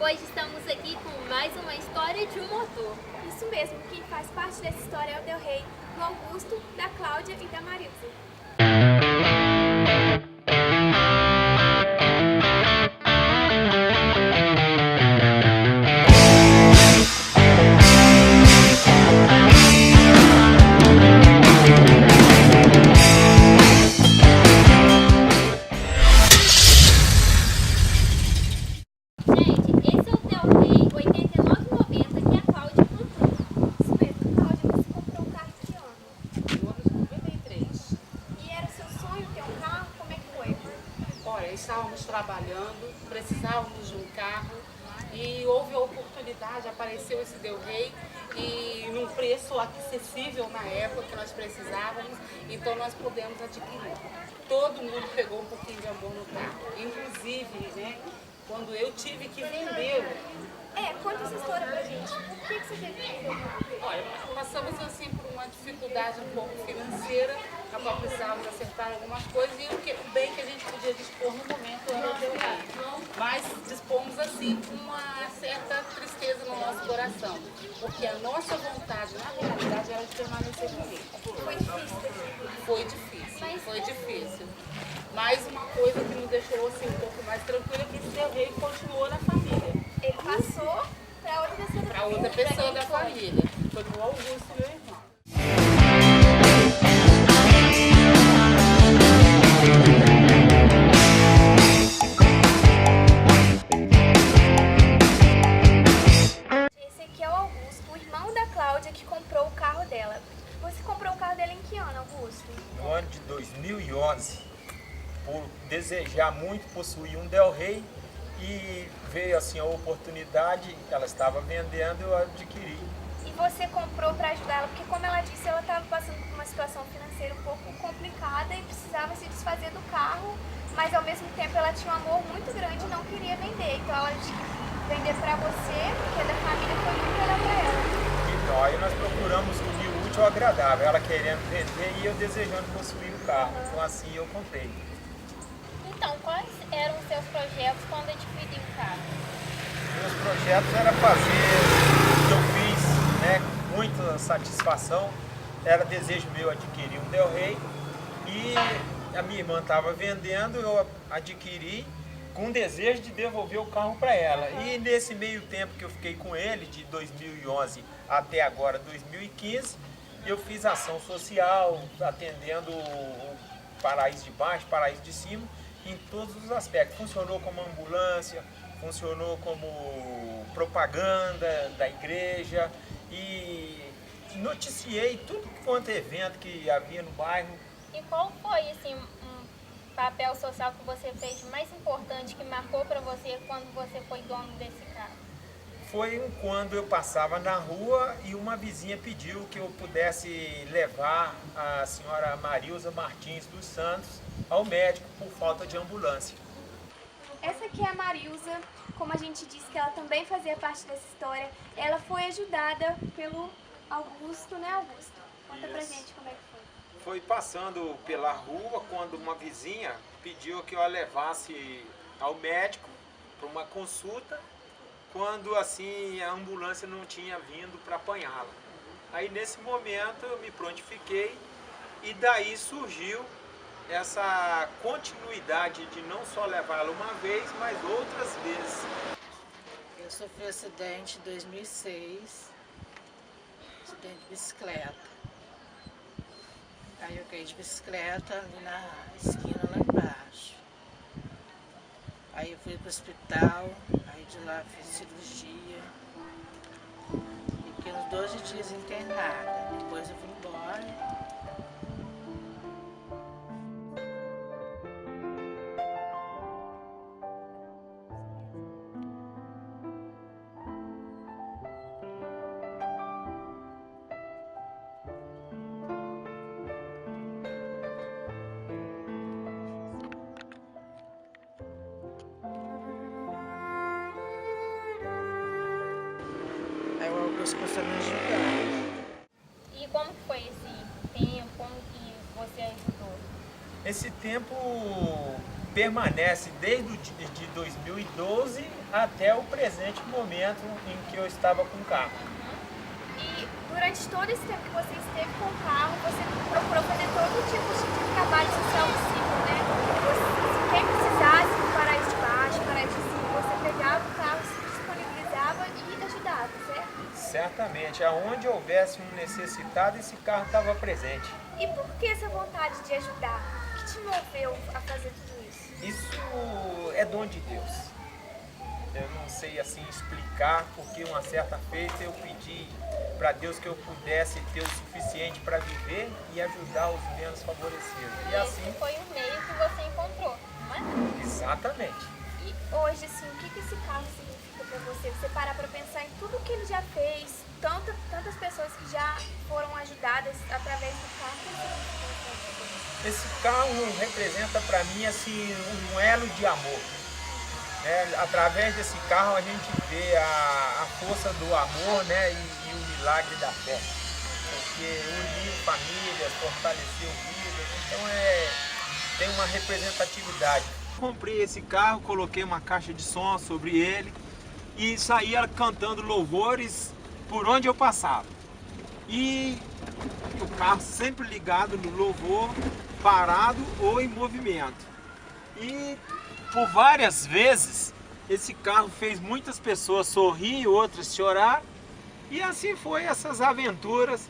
Hoje estamos aqui com mais uma história de um motor. Isso mesmo, quem faz parte dessa história é o Del Rey, do Augusto, da Cláudia e da Marilza. Gente, esse é o Del Rey 8990 que a Cláudia comprou. Isso mesmo, Cláudia, você comprou um carro que ano? No ano de 93. E era seu sonho ter um carro? Como é que foi? Olha, estávamos trabalhando, precisávamos de um carro e houve a oportunidade, apareceu esse Del Rey e num preço acessível na época que nós precisávamos, então nós pudemos adquirir. Todo mundo pegou um pouquinho de amor no carro, inclusive, né, quando eu tive que vendê-lo. Conta essa história pra gente. Por que você teve que vender o carro? Olha, passamos assim por uma dificuldade um pouco financeira, a qual precisávamos acertar algumas coisas e o bem que a gente podia dispor no momento era o Del Rey. Mas dispomos assim com uma certa tristeza no nosso coração, porque a nossa vontade, na realidade, era de permanecer com ele. Foi difícil ter filho? Foi difícil. Mas uma coisa que nos deixou assim um pouco mais tranquila é que esse Del Rey continuou na família. Ele passou pra outra pessoa da Para família. outra pessoa Pra da quem foi? família. Foi pro Augusto, meu irmão. Esse aqui é o Augusto, o irmão da Cláudia que comprou o carro dela. Você comprou o carro dela em que ano, Augusto? No ano de 2011, por desejar muito possuir um Del Rey, e veio assim a oportunidade, ela estava vendendo, eu adquiri. E você comprou para ajudar ela, porque como ela disse, ela estava passando por uma situação financeira um pouco complicada e precisava se desfazer do carro, mas ao mesmo tempo ela tinha um amor muito grande e não queria vender. Então ela tinha que vender para você, porque é da família, foi muito melhor para ela. Então aí nós procuramos unir o útil ao agradável, ela querendo vender e eu desejando possuir o carro. Então assim eu comprei. Então, quais eram os seus projetos quando adquiriu o carro? Meus projetos era fazer o que eu fiz, né, com muita satisfação. Era desejo meu adquirir um Del Rey e a minha irmã estava vendendo, eu adquiri com desejo de devolver o carro para ela. E nesse meio tempo que eu fiquei com ele, de 2011 até agora 2015, eu fiz ação social, atendendo o paraíso de baixo, paraíso de cima, em todos os aspectos. Funcionou como ambulância, funcionou como propaganda da igreja e noticiei tudo quanto é evento que havia no bairro. E qual foi assim, um papel social que você fez mais importante, que marcou para você quando você foi dono desse carro? Foi quando eu passava na rua e uma vizinha pediu que eu pudesse levar a senhora Marilza Martins dos Santos ao médico por falta de ambulância. Essa aqui é a Marilza, como a gente disse que ela também fazia parte dessa história, ela foi ajudada pelo Augusto, né, Augusto? Conta pra Isso. gente como é que foi. Foi passando pela rua quando uma vizinha pediu que eu a levasse ao médico para uma consulta, quando assim a ambulância não tinha vindo para apanhá-la. Aí nesse momento eu me prontifiquei e daí surgiu essa continuidade de não só levá-la uma vez, mas outras vezes. Eu sofri um acidente em 2006, acidente de bicicleta. Aí eu caí de bicicleta ali na esquina lá embaixo. Aí eu fui pro hospital, aí de lá fiz cirurgia. E fiquei uns 12 dias internada. Depois eu fui embora. Aí o Augusto começou a me ajudar. E como que foi esse tempo? Como que você ajudou? Esse tempo permanece desde de 2012 até o presente momento em que eu estava com o carro. E durante todo esse tempo que você esteve com o carro, você procurou fazer todo tipo de trabalho social possível, né? Quem precisasse do paraíso de baixo, paraíso de cima, você pegava o carro, se disponibilizava e ajudava, certo? Certamente, aonde houvesse um necessitado, esse carro estava presente. E por que essa vontade de ajudar? O que te moveu a fazer tudo isso? Isso é dom de Deus. Eu não sei assim explicar, porque uma certa feita eu pedi para Deus que eu pudesse ter o suficiente para viver e ajudar os menos favorecidos. E assim, Esse foi o meio que você encontrou, não é? exatamente. E hoje, assim, o que esse carro significa para você? Você parar para pensar em tudo que ele já fez, tantas pessoas que já foram ajudadas através do carro. Esse carro representa para mim assim um elo de amor. Através desse carro a gente vê a força do amor, né, e o milagre da fé. Porque uniu famílias, fortaleceu vidas, então tem uma representatividade. Comprei esse carro, coloquei uma caixa de som sobre ele e saía cantando louvores por onde eu passava. E o carro sempre ligado no louvor, parado ou em movimento. E por várias vezes esse carro fez muitas pessoas sorrir, outras chorar. E assim foi essas aventuras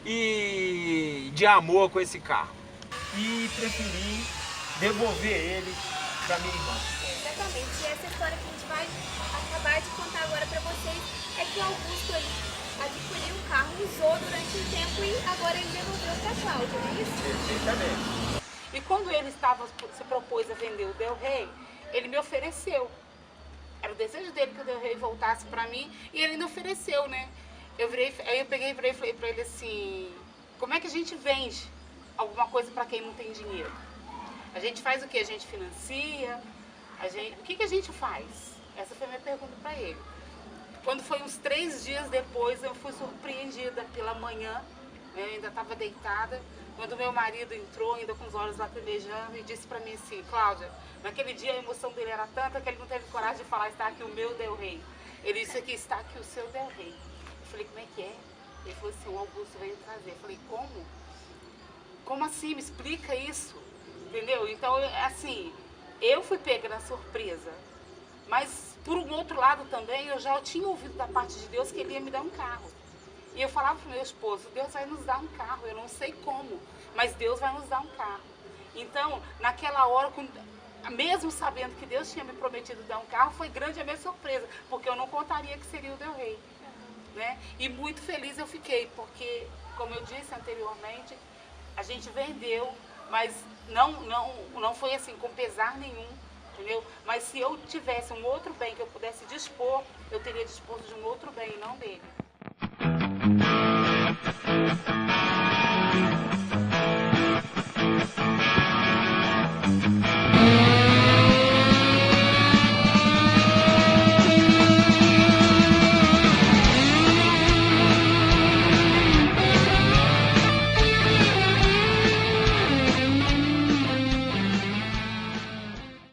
de amor com esse carro. E preferi devolver ele para minha irmã. Exatamente. E essa história que a gente vai acabar de contar agora para vocês é que Augusto ele adquiriu o carro, usou durante um tempo e agora ele devolveu para Cláudia, não é isso? Perfeitamente. E quando ele se propôs a vender o Del Rey, ele me ofereceu. Era o desejo dele que o Del Rey voltasse para mim e ele ainda ofereceu, né? Aí eu peguei e falei para ele assim, como é que a gente vende alguma coisa para quem não tem dinheiro? A gente faz o que? A gente financia? O que a gente faz? Essa foi a minha pergunta para ele. Quando foi uns 3 dias depois, eu fui surpreendida pela manhã, né? Eu ainda estava deitada, quando meu marido entrou, ainda com os olhos lacrimejando, e disse para mim assim, Cláudia, naquele dia a emoção dele era tanta que ele não teve coragem de falar, está aqui o meu Del Rey. Ele disse aqui, está aqui o seu Del Rey. Eu falei, como é que é? Ele falou assim, o Augusto veio trazer. Eu falei, como? Como assim? Me explica isso. Entendeu? Então, assim, eu fui pega na surpresa. Mas, por um outro lado também, eu já tinha ouvido da parte de Deus que Ele ia me dar um carro. E eu falava para o meu esposo, Deus vai nos dar um carro, eu não sei como, mas Deus vai nos dar um carro. Então, naquela hora, mesmo sabendo que Deus tinha me prometido dar um carro, foi grande a minha surpresa, porque eu não contaria que seria o Del Rey. Né? E muito feliz eu fiquei, porque, como eu disse anteriormente, a gente vendeu, mas não foi assim com pesar nenhum, entendeu? Mas se eu tivesse um outro bem que eu pudesse dispor, eu teria disposto de um outro bem e não dele.